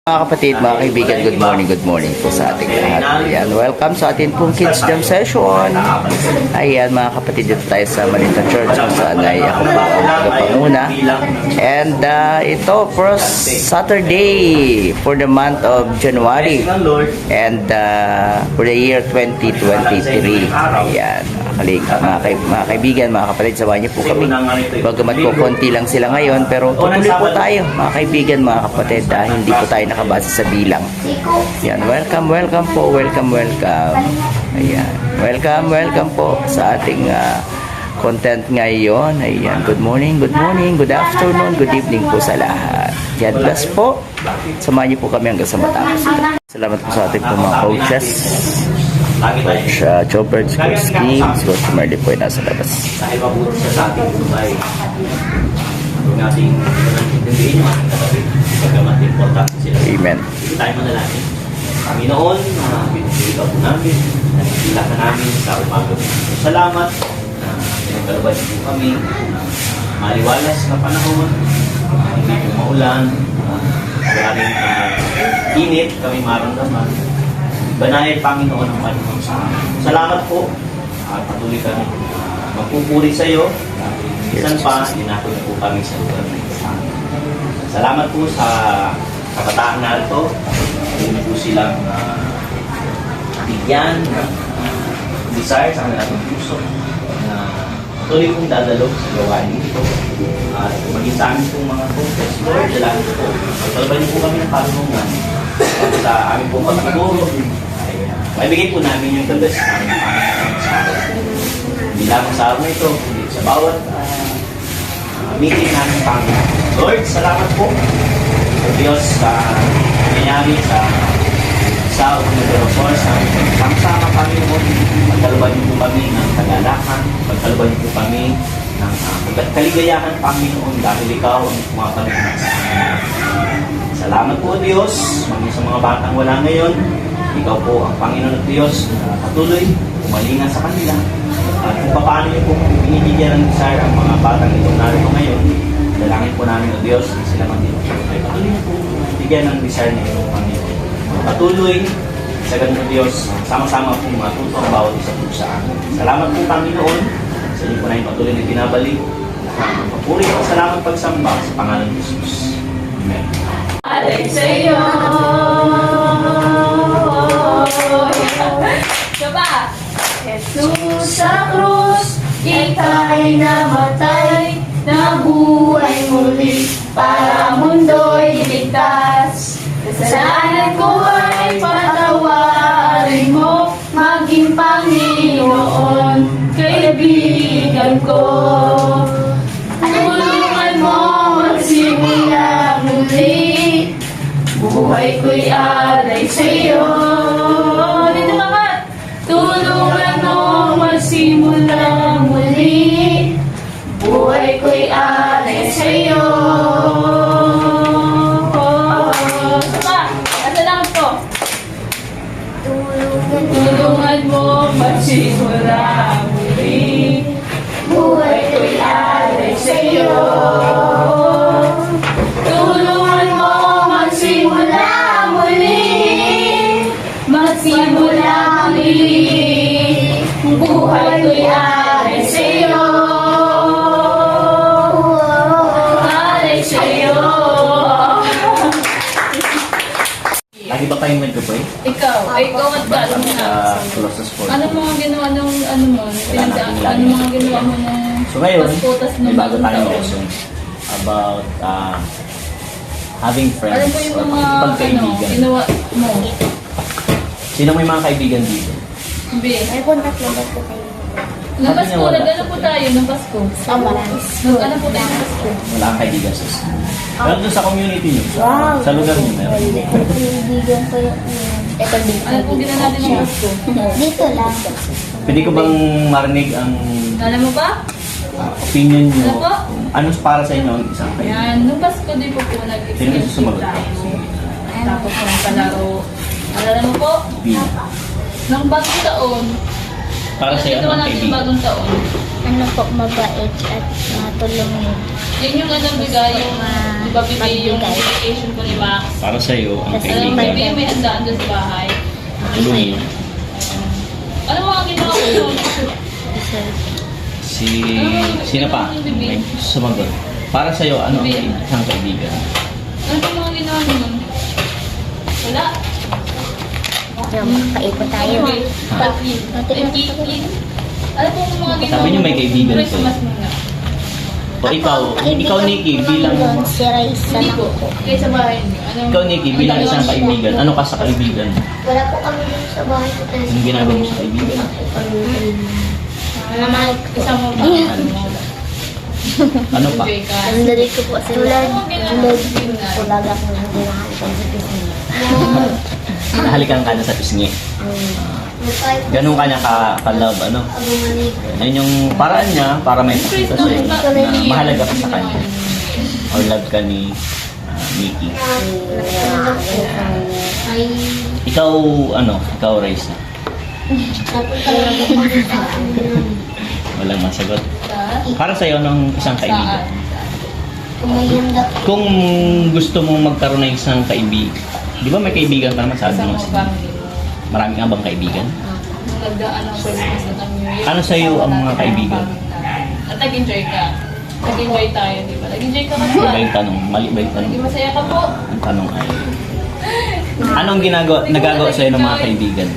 Mga kapatid, mga kaibigan, good morning po sa ating lahat. Ayan, welcome sa ating pong Kids Jam Session. Ayan, mga kapatid, dito tayo sa Manita Church kung saan ay ako po ang tagapanguna. And ito, first Saturday for the month of January and for the year 2023. Ayan, mga kaibigan, mga kapatid, samahan niyo po kami. Bagamat po konti lang sila ngayon, pero tutuloy po tayo, mga kaibigan, mga kapatid, dahil hindi po tayo nakabase sa bilang. Ayan, welcome po, welcome. Ayan, welcome po sa ating content ngayon. Ayan, good morning, good afternoon, good evening po sa lahat. God bless po. Samahan niyo po kami hanggang sa matapos. Salamat po sa ating po mga coaches. Coach Chobert, Coach Steve, Coach Merly po ay nasa labas. Dahil mabuti siya sa ating buhay. Huwag nating intindihin yung ating katabi. Pagkamat importante sila. Amen. Hindi tayo manalangin. Panginoon, binibigay po namin, nakikita ka namin sa umaga. Salamat na pinagkalabay po kami na maliwalas na panahon, hindi po maulan, maraming init kami maramdaman. Banayad Panginoon ang Panginoon sa amin. Salamat po at patuloy kami magpupuri sa iyo. Minsan pa, dinakot po kami sa lugar na ito. Salamat po sa kabataan na ito. Hindi po silang bigyan ng desire sa kanilang puso na tuloy pong dadalo sa gawain ito. At maging sa amin pong mga coaches, Lord, dalahan po. Pagkalabay niyo po kami ng karunungan sa aming pong pagkakuro. Maibigay po namin yung the best namin sa akin. Hindi lamang sa araw na ito, hindi sa bawat meeting namin Panginoon. Lord, salamat po sa Diyos sa nangyayari sa numero 4 sa sama Panginoon. Pagkalabay niyo po kami ng kagalakan, pagkalabay niyo po kami ng kaligayahan Panginoon dahil ikaw ang pumapaligid sa amin. Salamat po Diyos, maging sa mga batang wala ngayon. Ikaw po ang Panginoon at Diyos na patuloy umalingan sa kanila. At kung paano niyo po binibigyan ng desire ang mga batang itong narito ngayon, dalangin po namin o Diyos na sila man din. Ay patuloy niyo po bigyan ng desire ng itong Panginoon. Patuloy sa ganun o Diyos, sama-sama po matuto ang bawat isa po sa amin. Salamat po Panginoon sa inyo po na yung patuloy na binabalik. Papuri at salamat pagsamba sa pangalan ng Jesus. Amen. Alay sa'yo. Diba? Jesus sa krus, ika'y namatay, nabuhay muli, para mundo'y ligtas. Kasalanan ko ay patawarin mo, maging Panginoon, kaibigan ko. Tulungan mo magsimula muli, buhay ko'y alay sa'yo. Dito naman, tulungan mo magsimula muli, buhay ko'y alay sa'yo. Saka, asa lang ito? Tulungan mo magsimula muli, buhay ko'y alay sa'yo. Tulungan mo magsimula muli, magsimula muli, buhay ko'y alay sa'yo. Alay sa'yo. Lagi ba kayong nagkapay? Ikaw at ka, alam mo na. Colossus 4. Ano mga ginawa nung ano mo? Ano mga ginawa mo nung So ngayon, paspotas may nung bago bagong tayong taon? lesson about having friends Alam mo yung or mga ano, pagkaibigan. ginawa mo? Sino may mga kaibigan dito? Hindi. May contact number po kayo. Nung Sabi niya Pasko, wala. nag-ano po tayo nung Pasko? Tama. Nag-ano po tayo nung Pasko? Wala kang kaibigan sa school. Pero doon sa community niyo, Wow. sa lugar niyo meron. Kaibigan ko yun. Ito dito. Ano po ginawa natin nung Pasko? Dito lang. Pwede ko bang marinig ang Alam mo ba? opinion niyo? Ano po? Ano para sa inyo ang isang kaibigan? Yan, nung Pasko din po Sino nag-exchange gusto sumagot? tayo. Tapos nung palaro. Alala mo po? B. Nung bagong taon, Para sa'yo, Ito ano ang natin kaibigan? bagong taon. Ano po, mabait at matulungin. Yan yung ano bigay yung, di ba bigay yung Magbigay. vacation ko ni Max. Para sa'yo, ang Kasi Alam mo, kaibigan. may may handaan doon sa bahay. Tulungin. Ano mga ginawa ko doon? Sino pa? May sumagot. Para sa'yo, ano ang isang kaibigan? Ano pa mga ginawa mo nun? Wala. Makaipot tayo. Ano po mga ginawa Sabi niyo may kaibigan po. Christmas muna. O ikaw Nikki, bilang... Si Raisa Hindi na po. po. Kaya sa bahay niyo. Ano, Ikaw Nikki, bilang isang kaibigan, ano ka sa kaibigan? Wala po kami dun sa bahay ko. Anong ginagawa mo sa kaibigan? Naman, isang mo ba? Ano pa? Enjoy ka. Nandali ko po sila. Tulad Tulad. tulad ako hindi nakalitan sa pisngi. Nahalikan ka na sa pisngi. Ganun ka niya ka-love, ano? Ayun yung paraan niya para may pakita sa'yo na mahalaga ka sa kanya. Or love ka ni Nikki. Ikaw, ikaw Raisa. Walang masagot. Para sa'yo, ng isang kaibigan. Kumaganda Kung gusto mong magkaroon ng isang kaibigan, di ba may kaibigan ka naman sabi mo? Marami ka bang kaibigan? Nagdaan ng Christmas at ang New Year. Ano sa'yo ang mga kaibigan? At nag-enjoy ka. Nag-enjoy tayo, di ba? Nag-enjoy ka kasi. Iba yung tanong, mali ba yung tanong? Di masaya ka po. Ang tanong ay, anong nagagawa sa'yo ng mga kaibigan?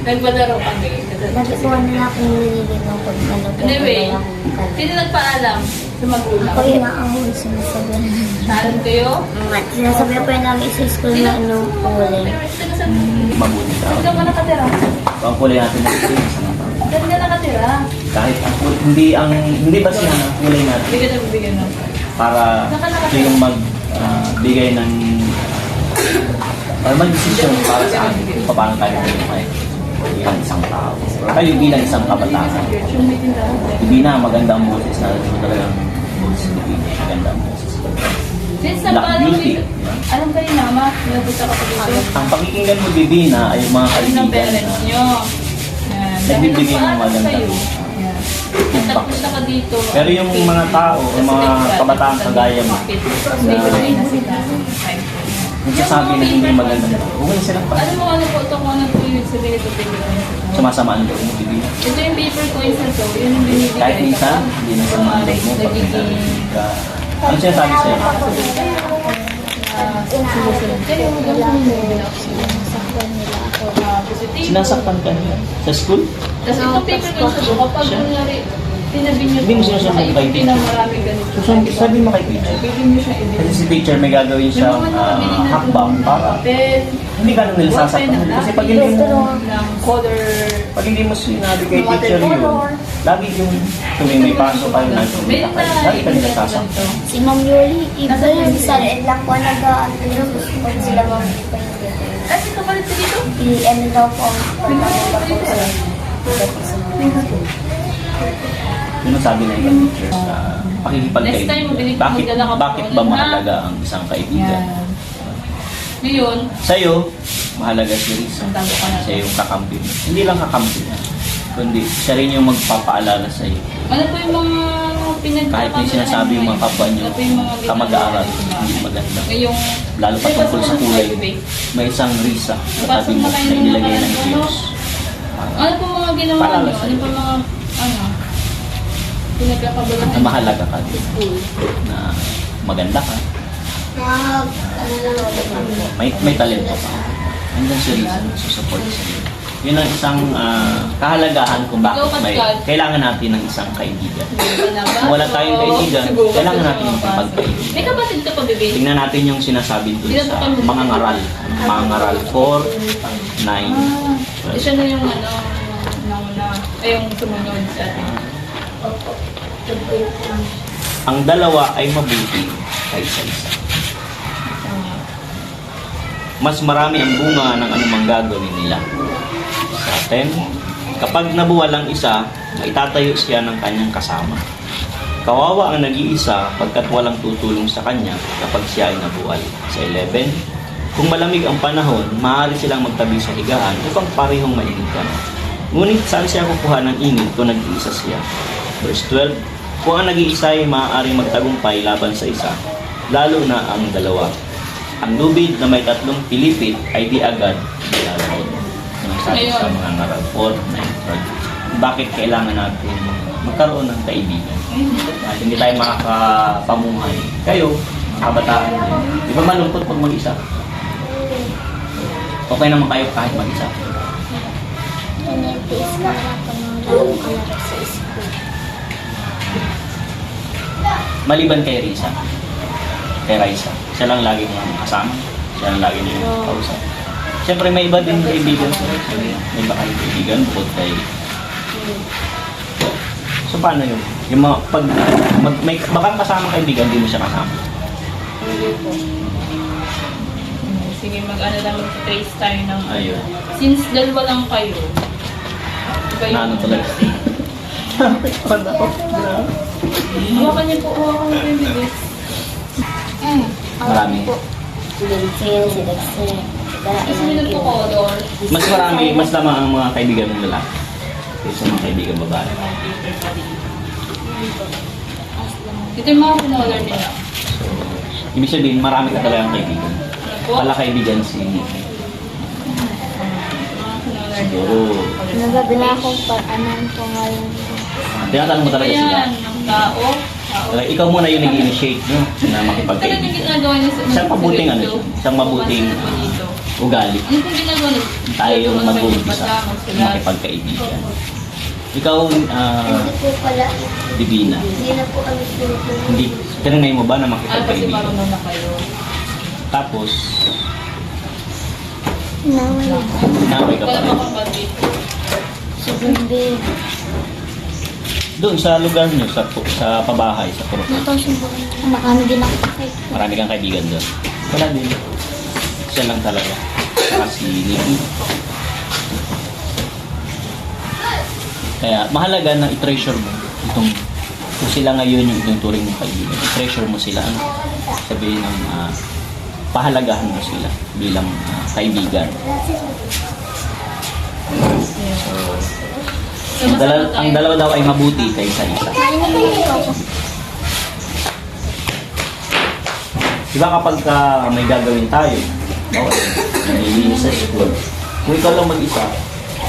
Nagbalaro kami. Natutuwa nila akong nililigaw pag ano po. Anyway, sino nagpaalam sa magulang? Ako yung naahon sinasabihan. Saan kayo? Sinasabihan po yung namin sa school na ano huli. Mabuti ka. Saan ka nakatira? Ang kulay natin na ito, isang tao. Saan ka nakatira? Kahit hindi ba siya ang kulay natin Bigyan na bibigyan mo. para ito yung bigay ng para mag-desisyon para sa akin kung paano tayo bilang isang tao. Kayo bilang isang kabataan. Hindi na maganda ang boses na talagang boses ni Bibi. Maganda ang boses. Since sa Black paalam, beauty. alam kayo mama, nabuta ka pa dito. Ang pakikinggan mo, Bibi, na ay yung mga Ano ng kaibigan parents na nyo? Yan. nagbibigay ng Dahil maganda. sa'yo. Yan. Nagpunta ka dito. Pero yung mga tao, yung mga kabataan kagaya mo, nagsasabi na hindi maganda. Huwag na silang pa. Ano mo ano po ito kung ano po yung sabihin ito paper coins? Sumasamaan loob mo, Bibi. Ito yung paper coins na to, yun yung binibigay. Kahit minsan, hindi na sa mga loob mo. Pag sinabi ka, ano sinasabi sa'yo? Sinasaktan nila ako. Sinasaktan ka niya sa school? Tapos itong paper coins na to, kapag kunyari, tinabi niyo Hindi mo sinusunod kay teacher. pinakamarami ganito. Sabi mo kay teacher. Bigyan niyo siya ibigay. Kasi si teacher may gagawin siyang hakbang para Then, hindi ka na nila sasaktan. Kasi pag hindi mo, ng color, pag hindi mo sinabi kay teacher yun, lagi yung tuwing may pasok kayo na tumita kayo, lagi ka nila sasaktan. Si Ma'am Yoli, iba yung sa red lang po nag-ano pag sila Ma'am Yoli. kasi kapalit ka dito. I-ano daw po ang pagkakita po sa Yun ang sabi ng ibang teacher sa Next time, pakikipagkaibigan. magdala ka po Bakit ba ulit, ha? mahalaga ang isang kaibigan? Yan. Ngayon, Sa'yo, mahalaga si Risa. ang tago ka na. Siya yung kakampi mo. Hindi lang kakampi niya, kundi siya rin yung magpapaalala sa iyo. Ano po yung mga pinagkakaroon? Kahit may sinasabi yung mga kapwa niyo, kamag-aaral, hindi maganda. Ngayong, Lalo pa tungkol sa kulay, may isang Risa sa tabi mo na inilagay ng Diyos. ano po mga ginawa Paalala niyo? sa'yo. Ano po mga, pinagkakabalahan Na mahalaga ka din, na maganda ka, may talento ka. Hanggang si Risa nagsusupport sa iyo. Yun ang isang kahalagahan kung bakit kailangan natin ng isang kaibigan. Kung wala tayong kaibigan, kailangan natin magkaibigan. May kapatid ka pa, bebe? Tingnan natin yung sinasabi dun sa mga ngaral. Mga ngaral 4, 9, Siya na yung nauna, ay yung sumunod sa atin. ang dalawa ay mabuti kaysa isa. Mas marami ang bunga ng anumang gagawin nila. Sa 10, kapag nabuwal ang isa, maitatayo siya ng kanyang kasama. Kawawa ang nag-iisa pagkat walang tutulong sa kanya kapag siya ay nabuwal. Sa 11, kung malamig ang panahon, maaari silang magtabi sa higaan upang parehong mainitan. Ngunit saan siya kukuha ng init kung nag-iisa siya? Verse 12, kung ang nag-iisa ay maaaring magtagumpay laban sa isa, lalo na ang dalawa. Ang lubid na may tatlong pilipit ay di agad lalawod. Ang sabi sa mga narag 4, 9, 12. Bakit kailangan natin magkaroon ng kaibigan? At hindi tayo makakapamuhay. Kayo, kabataan din. Di ba malungkot pag mag-isa? Okay naman kayo kahit mag-isa. Tinitiis ko na ako ng lalong kalaro sa school. Maliban kay Risa. Kay Raisa. Siya lang lagi mo kasama. Siya lang lagi niyo kausap. Siyempre may iba din kaibigan. May iba kayong kaibigan bukod kay... So paano yun? Yung mga, pag may baka kasama kaibigan, hindi mo siya kasama. Sige, mag-ano lang, trace tayo ng... Ayun. Since dalawa lang kayo, iba Na ano talaga? Hawakan niyo po yung bilis. Marami. Si Dexter, si Dexter. Kasi minute po color. Mas lamang ang mga kaibigan ng lalaki kaysa mga kaibigan babae. Ito yung mga color nila. Ibig sabihin, marami ka talagang kaibigan. Pala kaibigan si siguro. Nagabi na akong anong pangalan. Tinatanong mo talaga sila. Ayan, ang tao. Ikaw muna yung nag-initiate no, na Talagang makipagkaibigan. ginagawa niya sa... Siyang mabuting ano siya, siyang mabuting ugali. Ano pong ginagawa niya? Tayo yung mag-uumpisa makipagkaibigan. Ikaw, Hindi po pala. Divina, Hindi na po kami pinupulong. hindi, tinanay mo ba na Kasi makipagkaibigan? marunong na kayo. Tapos, Nawala. inaway ka pa Kaya rin. Si makapatid. Bumbi. Doon sa lugar niyo, sa pabahay, sa puro. Marami din ako kahit. Marami kang kaibigan doon. Wala din. Siya lang talaga. Kasi Nikki. Kaya mahalaga na i-treasure mo itong kung sila ngayon yung ituturing mong kaibigan. I-treasure mo sila. Ano? Sabihin ng pahalagahan mo sila bilang kaibigan. So, ang dalawa daw ay mabuti kaysa isa. Diba kapag may gagawin tayo, nalilinis sa school, kung ikaw lang mag-isa,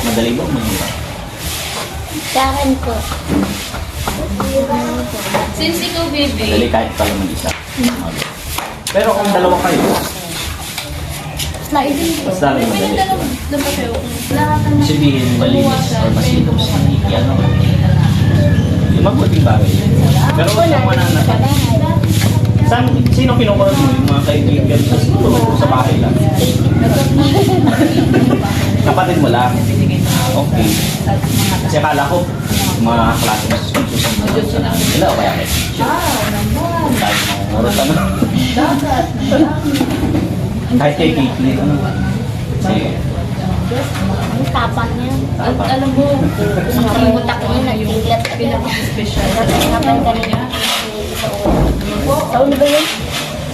madali ba o mahirap? Sa akin ko. Since ikaw, baby, Madali kahit ikaw lang mag-isa. Pero kung dalawa kayo, mas lalo madali. Sabihin, malinis or masilos na yan. Yung mabuting bagay. Pero huwag kang mananatag. Sino kinukuha mo yung mga kaibigan sa school o sa bahay lang? Kapatid mo lang. Okay. Kasi akala ko, mga klase mo sa school, susunod sila o kaya kay teacher. Dahil mangungurot ano. Kahit kay Kiki, ano. Kasi, Ang tapang niya. tapang. alam mo, Nakimutak niya, nagtiglat. pinaka-special. Naman kanina. Taon ba yun?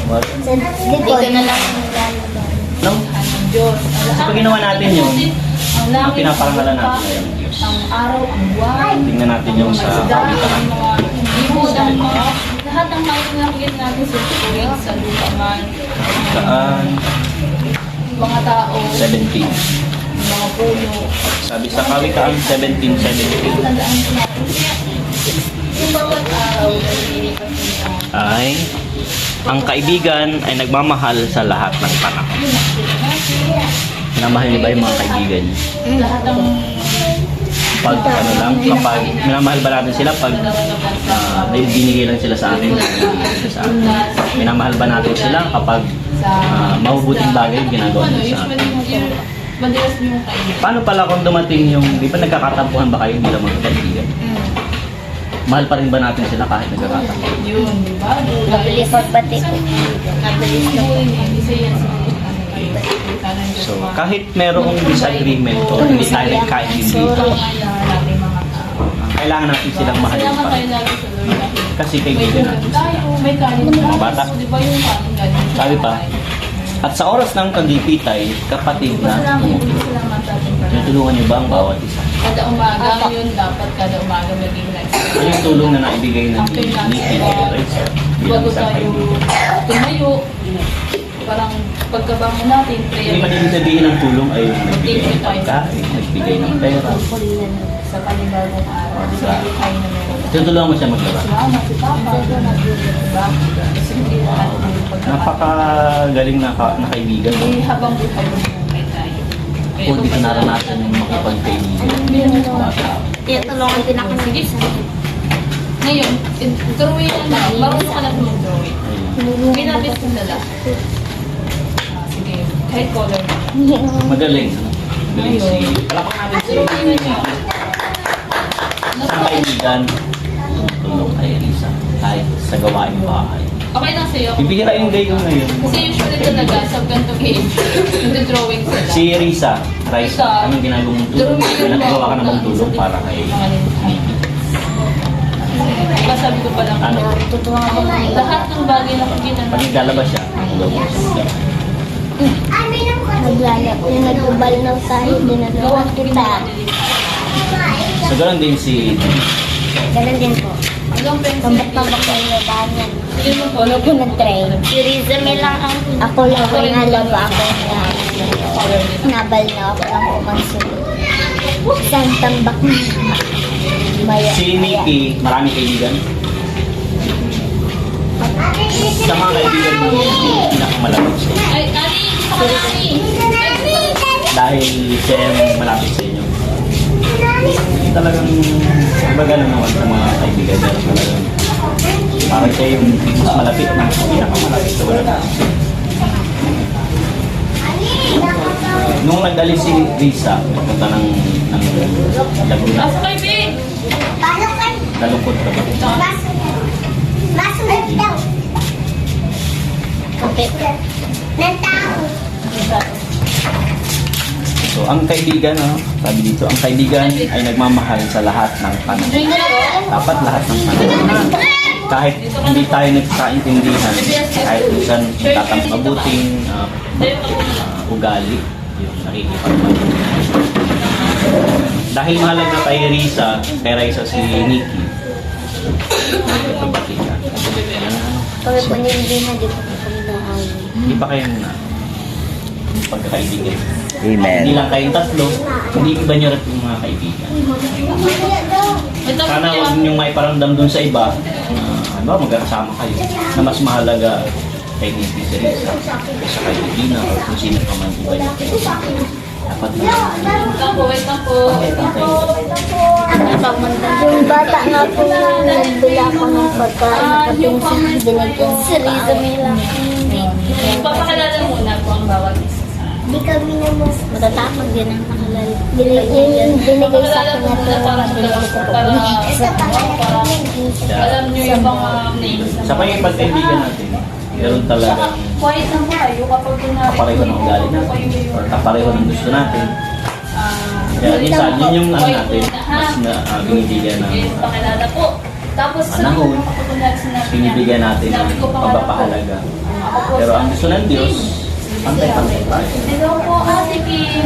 What? Sa likod. Dito na lang nilalabas. No? Ang Diyos. Kasi pag ginawa natin yun, ang ang langit, pinaparangalan natin ay ang Diyos. ang araw, ang buwan, Tingnan natin yung sa ang kawitaan. mga ibon, ang mga lahat ng mga nakikita natin sa tuwing sa lupa man, Saan? mga tao, 17. mga puno. Sabi sa kawitaan 17:17. Tandaan ko natin. Yung bawat araw, nalilipas nila. Ay, ang kaibigan ay nagmamahal sa lahat ng panahon. Minamahal niyo ba yung mga kaibigan niyo? Lahat ng Pag ano lang, kapag minamahal ba natin sila pag binigay lang sila sa atin, binigay sila sa atin. Minamahal ba natin sila kapag mabubuting bagay yung ginagawa nila sa atin? Usually, madalas mo yung kaibigan. Paano pala kung dumating yung, di ba nagkakatampuhan ba kayo bilang mga kaibigan? Mahal pa rin ba natin sila kahit nagkakatampuhan? Yun, di ba? Nabilis pati ko. Nabilis na po. So, kahit merong disagreement o hindi tayo nagkaintindihan, kailangan natin silang mahalin pa rin. Kasi kaibigan natin sila. May kanin Mga bata. Di ba yung kanin galing? Sabi pa, at sa oras ng kagipitay, kapatid na tumutulo. Tinutulungan niyo ba ang bawat isa? Kada umaga, ngayon dapat kada umaga maging live. Ano yung tulong na naibigay ng Nikki kay Raisa bilang Bago isang tayo kaibigan? tumayo, parang pagkabangon natin, prayer. Hindi man ibig sabihin ng tulong ay yung nagbigay ng pagkain, nagbigay ng pera. Sa panibagong araw. Sabi tayo na meron. Tinutulungan mo siya maglaba. Mama, si Papa, diba? Kasi hindi lahat ng pagkakas. Napakagaling na kaibigan. Hindi habang buhay magbuhay tayo. Kaya Kung di ko naranasan yung makipagkaibigan. Tinutulungan din ako ng isa. Ngayon, drawing na lang. Marunong ka na mag-drawing. Ginabit ko na lang. Sige, kahit color na. Magaling. Ano? Magaling si... Palakpak natin si isang kaibigan. Tumutulong kay Risa. Kahit sa gawain bahay. Okay lang sa'yo. Bibigyan kayo yung gayon ngayon. Kasi usually talaga sa ganitong age, nagdo-drawing sila. Si Risa, Raisa, anong ginagawa mong tulong? Nagagawa ka na bang tulong para kay Nikki? Diba sabi ko pa lang, Ano? lahat ng bagay na pagkita Pag naglalabas siya, ang gawin siya. Naglalako yung nagbubal ng tayo, dinalawan kita. So, ganoon din si... Ganun din po. Anong pencil? Tambak-tambak ko yung labanan. Sige mo po, Ano ko nag-train? Si Riza may lang ang... Ako lang ko nalaba ako na... Nabal na ako lang po magsunod. Isang tambak na... Maya. Si Nikki, marami kaibigan. Sa mga kaibigan mo, yung pinakamalapit sa inyo. Ay, Ani! Gusto ko na, Ani! Dahil siya yung malapit sa inyo. Talagang ibaga lang naman sa mga kaibigan. Pero talagang parang siya yung mas malapit na pinakamalapit sa wala. Nung nag-alis si Risa, punta ng Laguna, Asa kayo, babe? nalungkot ka ba? Masunod daw. Kapit. Ng tao. So, ang kaibigan, sabi dito, ang kaibigan ay nagmamahal sa lahat ng panahon. Drink na po. Dapat lahat ng panahon. Kahit hindi tayo nagkaintindihan, kahit minsan tatang mabuting ugali, yung nakikipagpapagod. Dahil mahalaga kay Raisa si Nikki, nakikipagpapagod ka. Kami po hindi na dito kapagdahan. Hindi pa kayo na pagkakaibigan. Amen. Hindi lang kayong tatlo, hindi iba nyo rin yung mga kaibigan. Ito po Sana huwag yan. niyong maiparamdam dun sa iba na magkakasama kayo na mas mahalaga kay Nikki si Risa kaysa kay Regina o kung sino pa man iba niyo kayo. Dapat na Wait lang po. Yung bata nga po, nagbila ko ng pagkain na patingsin, binigyan si Riza may lang. Papakilala muna po ang bawat isa. Hindi kami na mas matatapag din ang pakalala. Binigay sa akin na ito. Alam niyo yung mga names. sa pagkakaibigan natin, meron talagang Quiet lang po kayo kapag kapareho ng ugali natin or kapareho ng gusto natin. Kaya minsan, yun yung ano natin, mas na binibigyan ng pakilala po. Tapos panahon, binibigyan natin ng pagpapahalaga. Pero ang gusto ng Diyos, pantay-pantay tayo. Hello po, Ate Kim.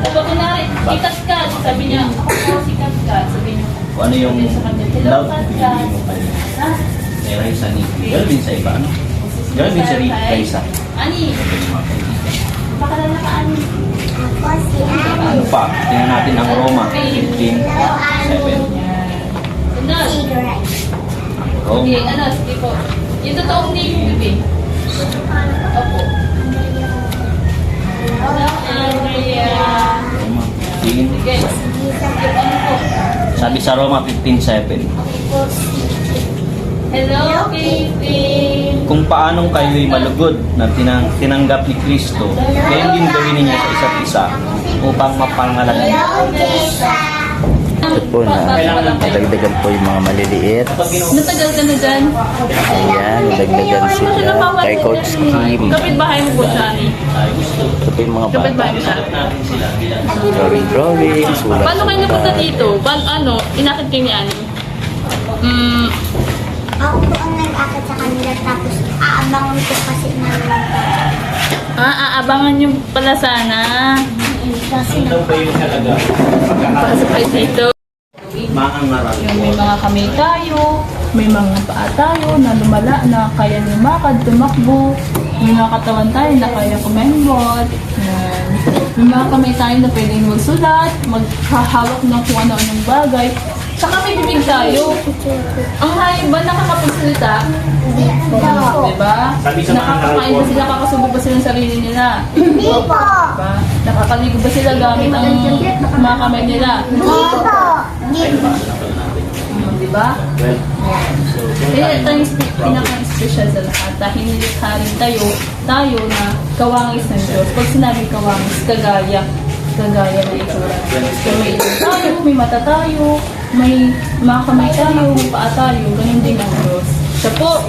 Kapag kunwari, si Katkat, sabi niya, ako po si Katkat, sabi niya. Kung ano yung love, binibigyan mo pa rin. Kay Raisa Nikki. Ganoon din sa iba, ano? Ganoon din sa Raisa. Ani, pakilala ka, Ani. Ako si Ano pa? Tingnan natin ang Roma 15:7. Ano? Roma. Okay, ano, sige po. Yung totoong name mo, bebe. Opo. Hello, Andrea. Roma 15. Sige. Ano po? Sabi sa Roma 15:7. Hello, Kevin. Kung paanong kayo'y malugod na tinanggap ni Kristo, gayon din gawin ninyo sa isa't isa upang mapangalan niyo. Ito po na dagdagan po yung mga maliliit. Matagal ka na dyan? Ayan, dagdagan sila kay Coach Kim. Kapit-bahay mo po siya, Ani. Ito po yung mga bata. Kapit-bahay mo siya. Drawing, sulat. Paano kayo napunta dito? Ano, inakit kayo ni Ani? Ako po ang nag-akit sa kanila tapos aabangan ko kasi namin. Aabangan nyo pala sana. Ano daw ba yung halaga? Pasok kayo dito. Maangaral Yung may po. mga kamay tayo, may mga paa tayo na lumala na kaya lumakad, tumakbo. May mga katawan tayo na kaya kumembot. Yan. May mga kamay tayo na pwedeng magsulat, maghahawak ng kung ano-anong bagay. Saka may bibig tayo. Ang hayop ba nakakapagsalita? Diba? Sabi sa mga Nakakakain ba sila, kakasubog ba sila ng sarili nila? Hindi po. Diba? Nakakaligo ba sila gamit ang mga kamay nila? Hindi po. Hindi po. Diba? Well, so, Kaya ito yung pinaka-special sa lahat. Dahil nilikha rin tayo na kawangis ng Diyos. Pag sinabing kawangis, kagaya na itsura. So may ilong tayo, may mata tayo, may mga kamay tayo, may paa tayo, ganun din ang Diyos. Siya po.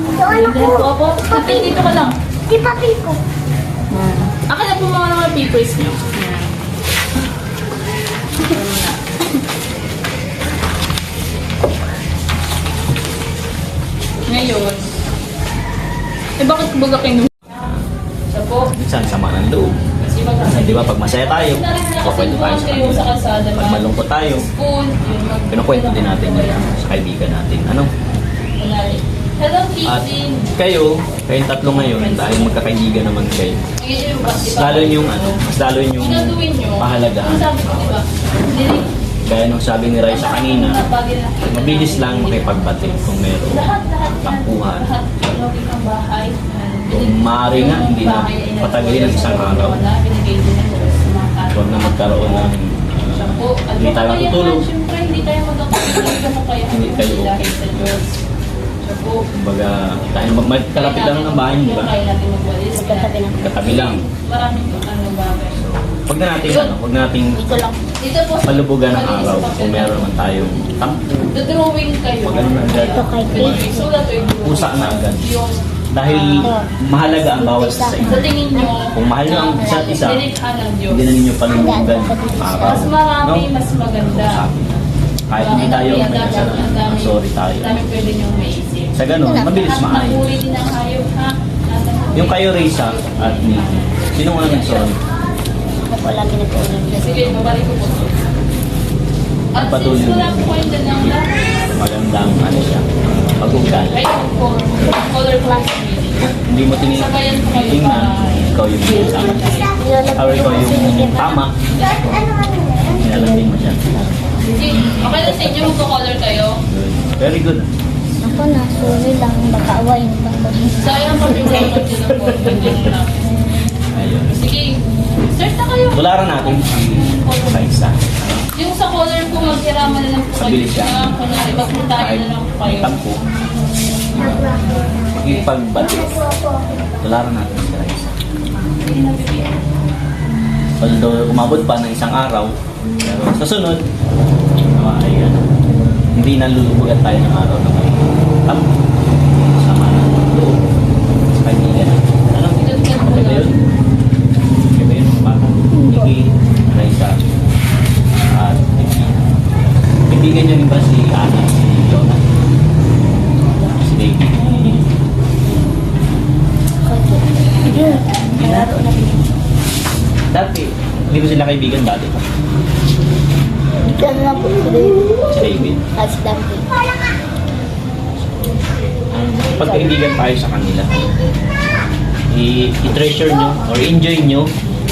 Ito ano Dahil po? po ako, tatay dito ka lang. Di papi ko. Akin na po mga papers niyo. Ngayon, bakit kumbaga kayo siya po? minsan sama ng loob. Kasi Kasi di ba pag masaya tayo, kukwento tayo sa kayo sa kanila. kalsada. Pag malungkot tayo, School, yun, kinukwento din natin yun sa kaibigan natin. Ano? kunwari. Hello, At Kitty. kayong tatlo ngayon, dahil magkakaibigan naman kayo, Ngayon yung ba, mas lalo yung Gagawin nyo. pahalagahan. Ang sabi ko, diba? Hindi. Gaya nung sabi ni Raisa kanina, Bagay na. mabilis lang makipagbati kung meron tampuhan. Lahat. Logik ang bahay. Kung maaari nga, hindi na patagalin ng isang araw. Binigay din ng Diyos sa mga tao. Huwag na magkaroon ng Siya po. At hindi tayo kung matutulog. kaya, Siyempre, hindi tayo magkakatulog. Ano kaya? Hindi kayo. Dahil sa Diyos. Siya po. Kumbaga, dahil magkalapit lang ng bahay, di ba? Kaya natin magwalis. Katabi lang. Maraming anong bagay. Huwag na natin, huwag na nating Ito lang. Dito po. palubugan ng araw kung meron naman tayong tampo. Dodrawing kayo. Huwag na agad. Ito kay Pwede isulat o i-draw. Pusa na agad. Yung Dahil mahalaga ang bawat isa sa sa inyo. tingin nyo, Kung mahal nyo ang isa't isa, nilikha ng Diyos. hindi na ninyo palulugan ang araw. Mas marami, No? mas maganda. Sabi na. Kahit hindi tayo may kasalanan, sorry tayo. Dami pwede nyo maisip. Sa ganun, mabilis At maayos. nahuli din ang hayop, ha? Yung kayo, Risa, at Nikki, sino nga nag-sorry? Wala pinatuloy. Sige, babalik ko po. At Patuloy since mo. wala po kayo dyan ng Magandang ano siya, pag-ugal. ayun po, color class meeting. Hindi mo Sabayan po kayo tinitingnan, para- ikaw yung tama. Or ikaw yung tama, nilalambing mo siya. Sige, okay na sa inyo, magko-color kayo. Good. Very good. Ako na, sorry lang. Baka awayin pa ko. Sayang pa rin sa din ako. Ayun. Sige, start na kayo. Tularan natin sa isa. Yung sa color po, maghiraman na lang po kayo. Mabilis siya. Kunwari, magpuntahan Kahit na lang po kayo. tampo. Ipagbati. Tularan natin sa isa. Hindi na bibigyan. Although umabot pa ng isang araw, pero sa sunod, ay ano, hindi nalulubugan tayo ng araw na may tampo. Sama ng loob. Sa kaibigan natin. Ano? Okay ba yun? Okay ba yun mga bata? Nikki, Raisa, at Nikki. Kaibigan nyo rin ba si Ana, si Jonah, si David? Hindi na. Dati, hindi mo sila kaibigan dati pa. Ito na po. Si David. As dumpling. Pagkaibigan tayo sa kanila, i-treasure nyo or enjoy nyo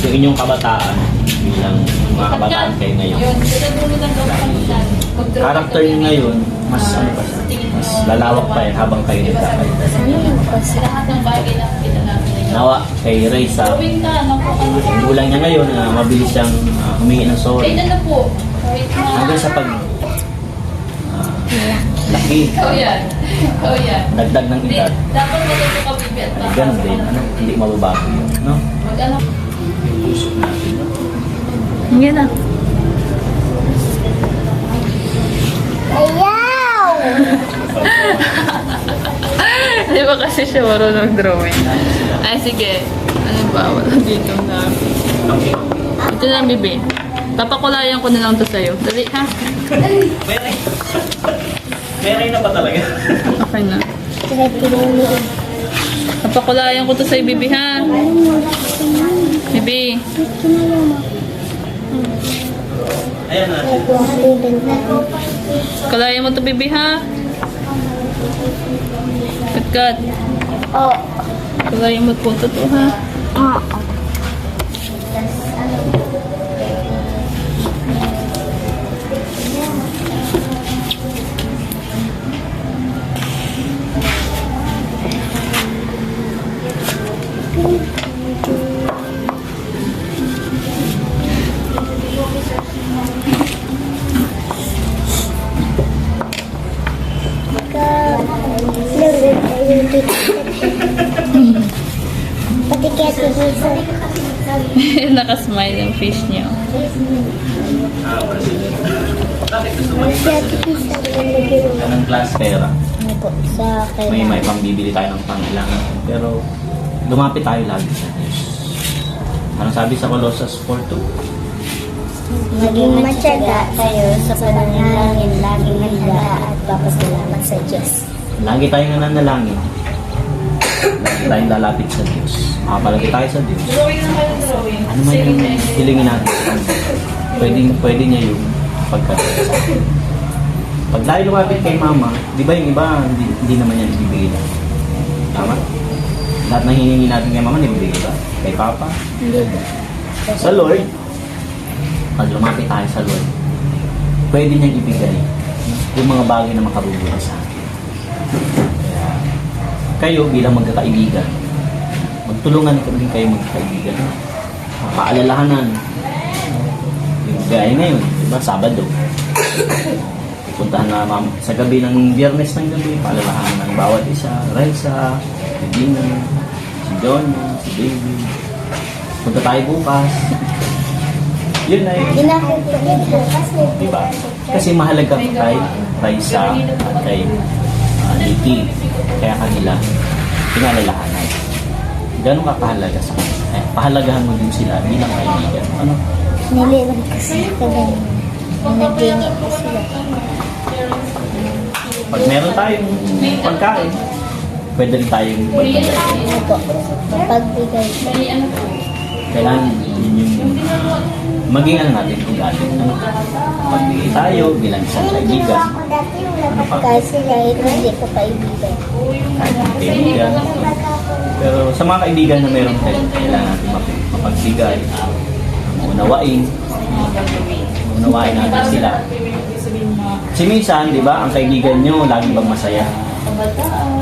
yung inyong kabataan bilang mga kabataan kayo ngayon. Yun, sila dulo lang daw kami dyan. Mag-draw Character kayo. nyo ngayon, mas ano pa siya, mas lalawak pa yan habang kayo nagkakayo. Sana yung kasi. Lahat ng bagay na kita natin. Nawa kay Raysa, Drawing ka, naku, ano. yung gulang niya ngayon, mabilis siyang humingi ng Kahit sorry. ano po. Kahit na. Hanggang sa pag laki, Ikaw yan. Ikaw yan. dagdag ng Hindi, edad, dapat matuto ka bibit. ay ganun din, ano, hindi mababago yun, no? Mag-ano. Yung puso natin, no? Yan na. Ayaw! Di ba kasi siya marunong drawing? Ay, sige. Ano ba? Wala dito na. Ito na, bibi. Papakulayan ko na lang to sa'yo. Dali, ha? Meron na ba talaga? Okay na. Sila pinuli. Papakulayan ko to sa'yo, bibi, ha? May Bibi. Ayan na. Kalaya mo to, Bibi, ha? Kat. Oo. Kalaya mo po to, ha? Oo. Pati kaya tigisa. Nakasmile yung fish niyo. Bakit gusto mo Kaya tigisa. ng class pera? Ano po, sa May kailangan. pambibili tayo ng pangailangan. Pero lumapit tayo lagi sa Diyos. Ano sabi sa Colossus 4:2? Maging matyaga tayo sa pananalangin, laging handa at papasalamat sa Diyos. Lagi tayong nananalangin. Lagi tayong lalapit sa Diyos. Makapalagi tayo sa Diyos. Ano man yung hilingin natin sa Kanya. Pwede niya yung pagkakita sa atin. Pag tayo lumapit kay Mama, di ba yung iba, hindi naman yan ibibigay na. Tama? Lahat ng hiningi natin kay Mama, ibibigay ba? Kay Papa? Sa Lord, pag lumapit tayo sa Lord, pwede niyang ibigay yung mga bagay na makabubuti sa atin. Kaya, kayo bilang magkakaibigan, magtulungan din kayo magkakaibigan. Paalalahanan. Yung gaya ngayon, di ba, Sabado. Puntahan na sa gabi ng Biyernes ng gabi, paalalahanan ng bawat isa, Raisa, si Dina, si John, si David. Punta tayo bukas. Yun ay, Ginakit ko bukas di ba? Kasi mahalaga kay Raisa at kay Nikki. Kaya kanila, pinalalahanan. Ganun ka kahalaga sa kanila. Pahalagahan mo din sila bilang kaibigan. Ano? Nililang ko sila kagaling. Nagingit ko sila. Pag meron tayong pagkain, pwede rin tayong magbigay. Ano po, mapagbigay. Kailangan yun yung maging ano natin ugali. Ano? Magbigay tayo bilang isang kaibigan. Ano pa? Kasi kahit hindi ko kaibigan. Kahit mga kaibigan. Pero sa mga kaibigan na meron tayo, kailangan natin mapagbigay. Unawain. Unawain natin sila. Kasi minsan, di ba, ang kaibigan nyo, lagi bang masaya?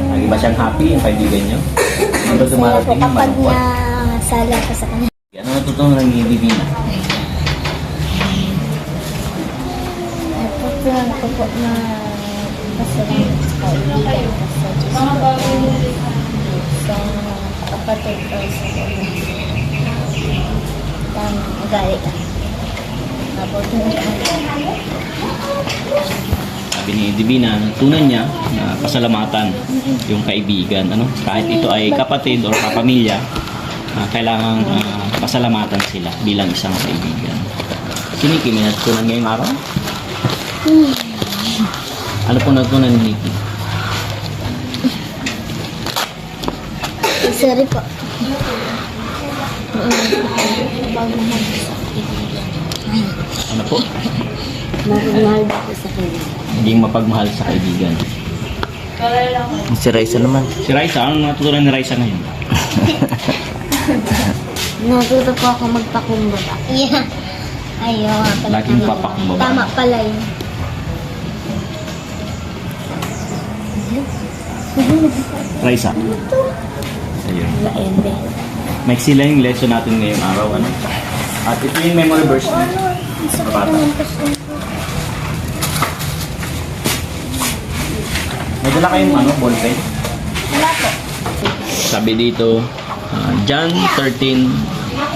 Lagi ba siyang happy, ang kaibigan nyo? Di ba Kaya po dumarating yung kapag malungkot? nasala ka sa kanya. Ano natutunan ng Divina? Natutunan ko po na pasalamat sa kaibigan ko sa Diyos ko. Sa kapatid ko sa tamang ugali ka. Mabuti na kami. Sabi ni Divina, natutunan niya na pasalamatan yung kaibigan. Ano? Kahit ito ay kapatid or kapamilya, kailangan pasalamatan sila bilang isang kaibigan. Si Nikki, may natutunan ngayong araw? Ano po natutunan ni Nikki? Sorry po. Ano po? Mahal ko sa kanya. Maging mapagmahal sa kaibigan. Si Raisa naman. Si Raisa, ano natutunan ni Raisa ngayon? Natuto po ako magpakumbaba. Yeah. Ayaw. Laging papakumbaba. Tama pala yun. Raisa. Ayun. Laende. May sila yung lesson natin ngayong araw. Ano? At ito yung memory verse mo. Sa bata. May dala kayong ballpen? Wala po. Sabi dito, John 13,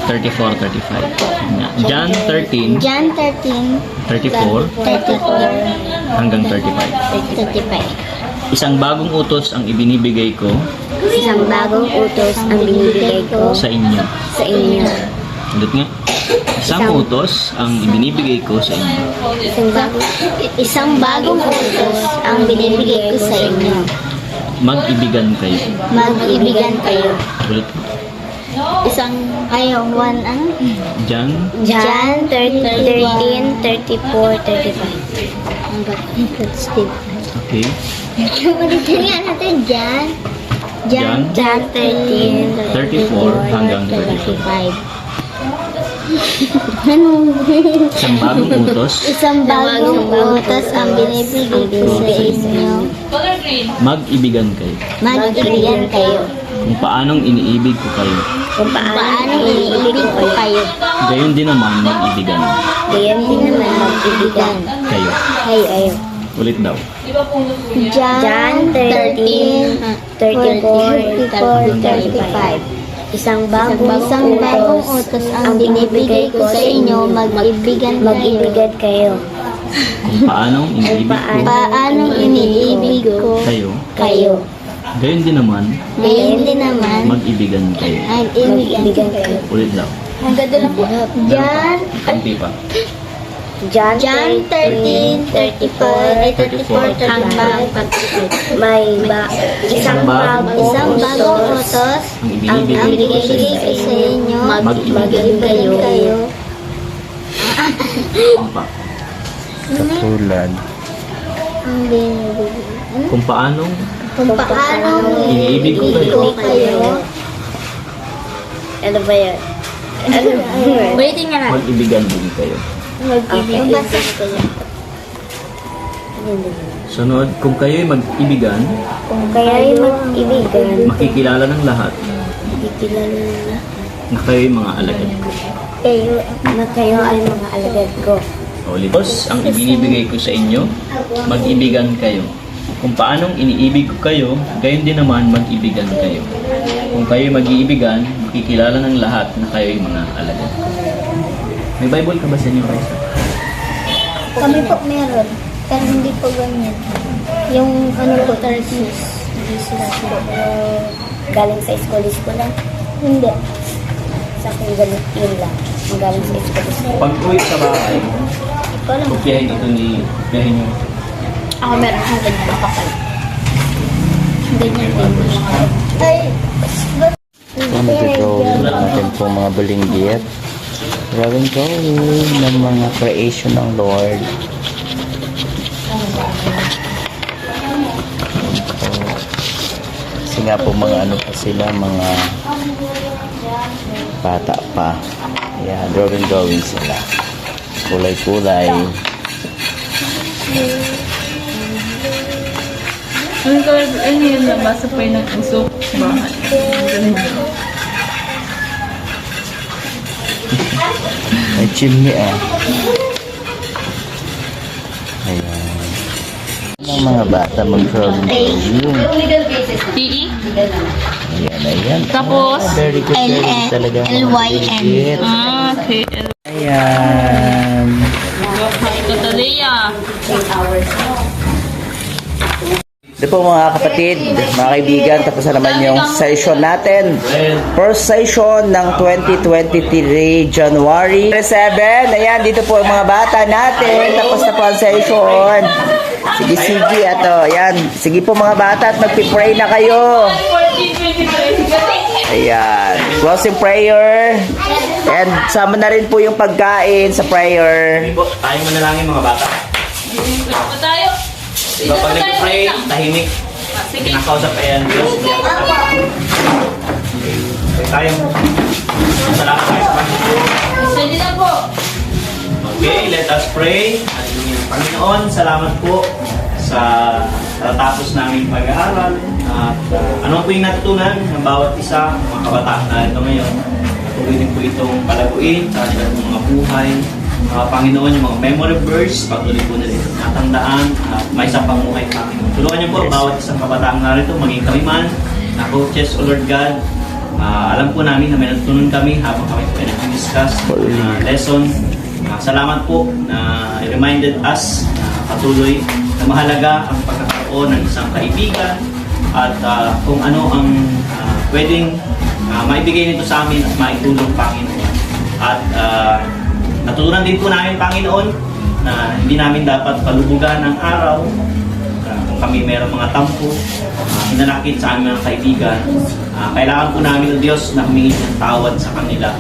34, 35. John 13, John 13, 34 34, hanggang 35. 35. Isang bagong utos ang ibinibigay ko Isang bagong utos ang binibigay ko sa inyo. sa inyo. Ulit nga. Isang utos ang ibinibigay ko sa inyo. Isang bagong utos ang binibigay ko sa inyo. Mag-ibigan kayo. Mag-ibigan kayo. Ulit. Isang Ayaw, 1 ano? Jan? Jan 13, 34, 35. Ang ganda. Steve. Okay. Ulitin nga natin, Jan. Jan? Jan 13, 34 hanggang 35. Ano? Isang bagong utos, Isang bagong utos ang binibigay ko sa inyo. color green. mag-ibigan kayo. Mag-ibigan kayo. Kung paanong iniibig ko kayo, Kung paano iniibig ko kayo. gayon din naman mag-ibigan Gayon din naman mag-ibigan. kayo. Kayo. Ulit daw. Di ba puno po niya? Jan 13, 34, 35. Isang bagong utos ang binibigay ko sa inyo, mag-ibigan kayo. Kung paanong iniibig ko Paanong iniibig ko kayo, gayon din naman Gayon din naman, mag-ibigan kayo. mag-ibigan kayo. Ulit daw. Ang ganda lang po. Jan, Kampi pa. Jan 13, 34, 34, hanggang 35. Isang bagong utos Ang ang iniibig ko binibigay ko sa inyo, mag-ibigan kayo. pa. Katulad. Ang binibigay. Kung paanong Kung paano iniibig ko kayo. Ano ba yan? Waiting nga natin. mag-ibigan din kayo. Mag-ibigan kayo. Sunod, kung kayo'y mag-ibigan, Kung kayo'y mag-ibigan, makikilala ng lahat kilala na na kayo'y mga alagad ko. kayo ay mga alagad ko. Ulit. Tapos, ang ibinibigay ko sa inyo, mag-ibigan kayo. Kung paanong iniibig ko kayo, gayon din naman mag-ibigan kayo. Kung kayo'y mag-iibigan, makikilala ng lahat na kayo'y mga alagad ko. May Bible ka ba sa inyo, Raisa? Kami po meron, pero hindi po ganyan. Yung ano po, Jesus po, galing sa school lang? Hindi. Sa akin galing yun lang. Ang galing sa school. Pag uwi sa bahay, Ito lang. kopyahin ito ni kopyahin nyo. Ako meron akong ganyan nakapal. Ganyan din. Ay, Ano gagawin natin po mga balinggit? Gawin ng mga creation ng Lord. Kasi nga po mga ano pa sila, mga bata pa. Ayan, drawing sila. Kulay-kulay. Ang color green, ano yun na basa pa yun ng usok. Bahan. Ganun. May chimney Ayan. Ang mga bata mag-drawing. PE? Ayan. Tapos, Very good drawing talaga mga L-Y-N. balinggit. Okay. Ayan. Ito Talia. Ito po mga kapatid, mga kaibigan, tapos na naman yung session natin. First session ng 2023 January 7. Ayan, dito po ang mga bata natin. Tapos na po ang session. Sige, ato. Ayan, sige po mga bata at magpipray na kayo. 14, 23. Ayan, closing prayer. And sama na rin po yung pagkain sa prayer. Hindi po, tayo manalangin mga bata. Ito tayo. Diba pag nag-pray, tahimik, Sige. kinakausap ay ang Diyos. Okay, tayo. Salamat tayo sa Panginoon. Ready na po. Okay, let us pray. Panginoon, salamat po sa tatapos naming pag-aaral. At ano po yung natutunan ng bawat isa, mga kabataan na ito ngayon. Patuloy din po itong palaguin sa ating mga buhay. Panginoon, yung mga memory verse, patuloy po na rin natandaan at may isang pamuhay Panginoon. Tulungan niyo po bawat isang kabataan narito, maging kami man, na coaches o Lord God. Alam po namin na may natutunan kami habang kami po ay nag-discuss lesson. Salamat po na reminded us na patuloy na mahalaga ang pagkakaroon ng isang kaibigan at kung ano ang pwedeng maibigay nito sa amin at maitulong Panginoon. At natutunan din po namin Panginoon na hindi namin dapat palubugan ang araw kung kami mayroong mga tampo, hinanakit sa aming mga kaibigan, kailangan po namin ng Diyos na humingi ng tawad sa kanila.